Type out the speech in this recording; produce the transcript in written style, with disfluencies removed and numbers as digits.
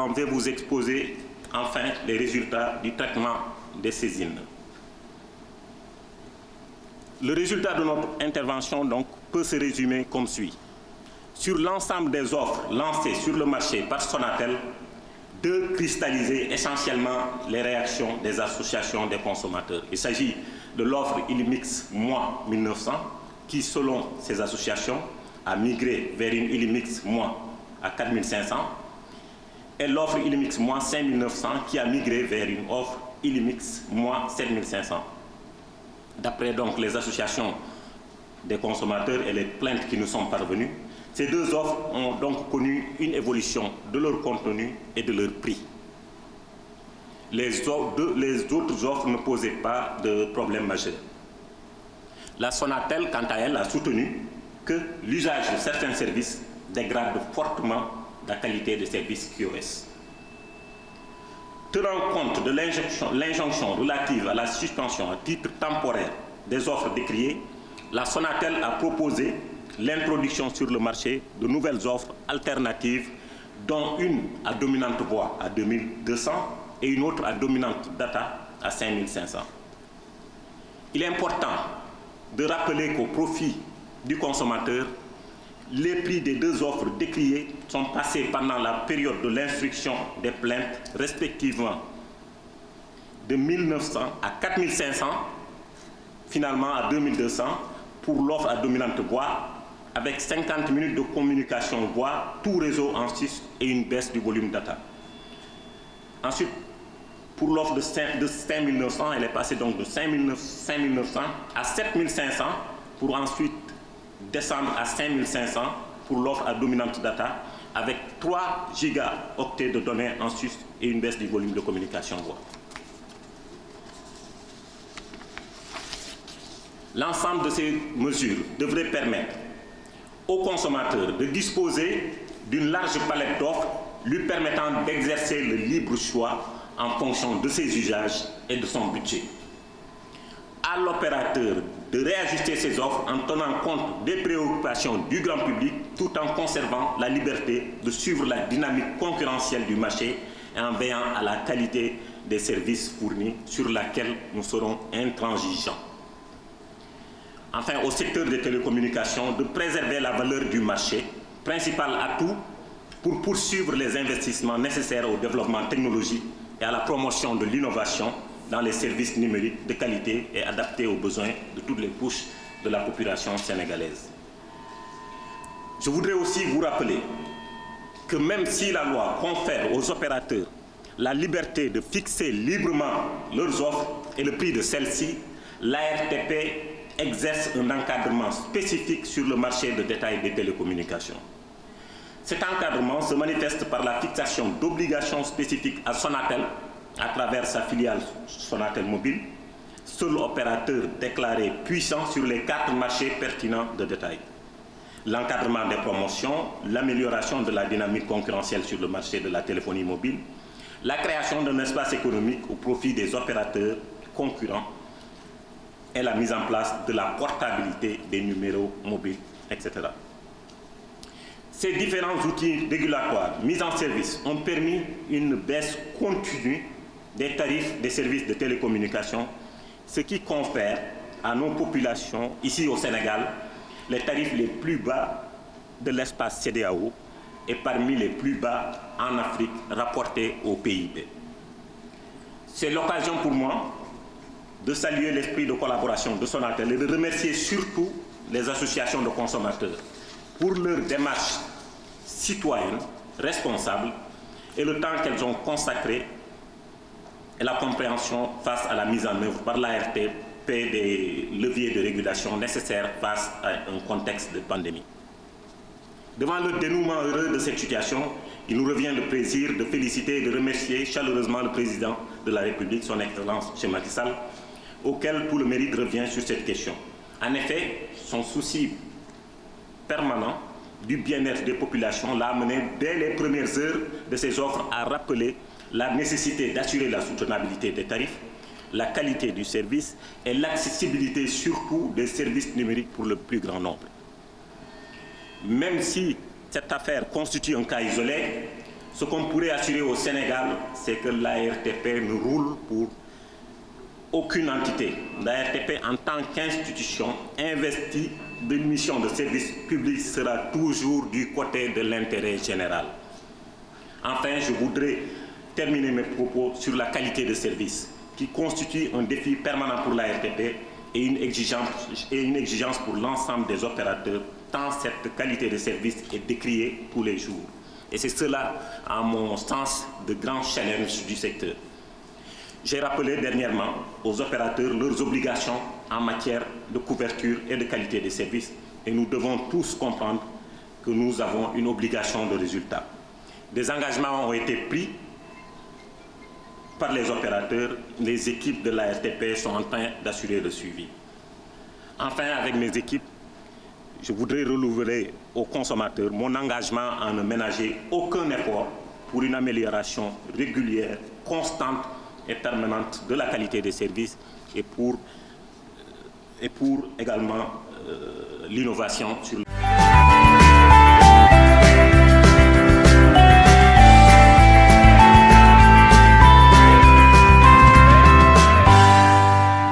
je vais vous exposer enfin les résultats du traitement des saisines. Le résultat de notre intervention donc, peut se résumer comme suit. Sur l'ensemble des offres lancées sur le marché par Sonatel, de cristalliser essentiellement les réactions des associations des consommateurs. Il s'agit de l'offre Illimix moins 1900 qui, selon ces associations, a migré vers une Illimix moins à 4500 et l'offre Illimix moins 5900 qui a migré vers une offre Illimix moins 7500. D'après donc les associations des consommateurs et les plaintes qui nous sont parvenues, ces deux offres ont donc connu une évolution de leur contenu et de leur prix. Les autres offres ne posaient pas de problème majeur. La Sonatel, quant à elle, a soutenu que l'usage de certains services dégrade fortement la qualité des services QoS. Tenant compte de l'injonction relative à la suspension à titre temporaire des offres décriées, la Sonatel a proposé l'introduction sur le marché de nouvelles offres alternatives, dont une à dominante voix à 2200 et une autre à dominante data à 5500. Il est important de rappeler qu'au profit du consommateur, les prix des deux offres décriées sont passés pendant la période de l'instruction des plaintes, respectivement de 1900 à 4500, finalement à 2200 pour l'offre à dominante voix, avec 50 minutes de communication voix, tout réseau en sus et une baisse du volume data. Ensuite, pour l'offre de 5900, elle est passée donc de 5900 à 7500 pour ensuite descendre à 5500 pour l'offre à dominante data avec 3 gigaoctets de données en sus et une baisse du volume de communication voix. L'ensemble de ces mesures devrait permettre aux consommateurs de disposer d'une large palette d'offres lui permettant d'exercer le libre choix en fonction de ses usages et de son budget. À l'opérateur de réajuster ses offres en tenant compte des préoccupations du grand public tout en conservant la liberté de suivre la dynamique concurrentielle du marché et en veillant à la qualité des services fournis sur laquelle nous serons intransigeants. Enfin, au secteur des télécommunications, de préserver la valeur du marché, principal atout pour poursuivre les investissements nécessaires au développement technologique et à la promotion de l'innovation dans les services numériques de qualité et adaptés aux besoins de toutes les couches de la population sénégalaise. Je voudrais aussi vous rappeler que même si la loi confère aux opérateurs la liberté de fixer librement leurs offres et le prix de celles-ci, l'ARTP exerce un encadrement spécifique sur le marché de détail des télécommunications. Cet encadrement se manifeste par la fixation d'obligations spécifiques à Sonatel à travers sa filiale Sonatel Mobile, seul opérateur déclaré puissant sur les 4 marchés pertinents de détail. L'encadrement des promotions, l'amélioration de la dynamique concurrentielle sur le marché de la téléphonie mobile, la création d'un espace économique au profit des opérateurs concurrents et la mise en place de la portabilité des numéros mobiles, etc. Ces différents outils régulatoires mis en service ont permis une baisse continue des tarifs des services de télécommunications, ce qui confère à nos populations, ici au Sénégal, les tarifs les plus bas de l'espace CEDEAO et parmi les plus bas en Afrique rapportés au PIB. C'est l'occasion pour moi de saluer l'esprit de collaboration de Sonatel et de remercier surtout les associations de consommateurs pour leur démarche citoyenne, responsable et le temps qu'elles ont consacré et la compréhension face à la mise en œuvre par l'ARTP des leviers de régulation nécessaires face à un contexte de pandémie. Devant le dénouement heureux de cette situation, il nous revient le plaisir de féliciter et de remercier chaleureusement le président de la République, son Excellence M. Macky Sall, auquel tout le mérite revient sur cette question. En effet, son souci permanent du bien-être des populations l'a amené dès les premières heures de ses offres à rappeler la nécessité d'assurer la soutenabilité des tarifs, la qualité du service et l'accessibilité surtout des services numériques pour le plus grand nombre. Même si cette affaire constitue un cas isolé, Ce qu'on pourrait assurer au Sénégal, c'est que l'ARTP ne roule pour aucune entité. L'ARTP, en tant qu'institution investie d'une mission de service public, sera toujours du côté de l'intérêt général. Enfin, je voudrais terminer mes propos sur la qualité de service, qui constitue un défi permanent pour l'ARTP et une exigence pour l'ensemble des opérateurs, tant cette qualité de service est décriée tous les jours. Et c'est cela, à mon sens, de grands challenges du secteur. J'ai rappelé dernièrement aux opérateurs leurs obligations en matière de couverture et de qualité des services. Et nous devons tous comprendre que nous avons une obligation de résultat. Des engagements ont été pris par les opérateurs. Les équipes de l'ARTP sont en train d'assurer le suivi. Enfin, avec mes équipes, je voudrais renouveler aux consommateurs mon engagement à ne ménager aucun effort pour une amélioration régulière, constante et permanente de la qualité des services et pour également l'innovation sur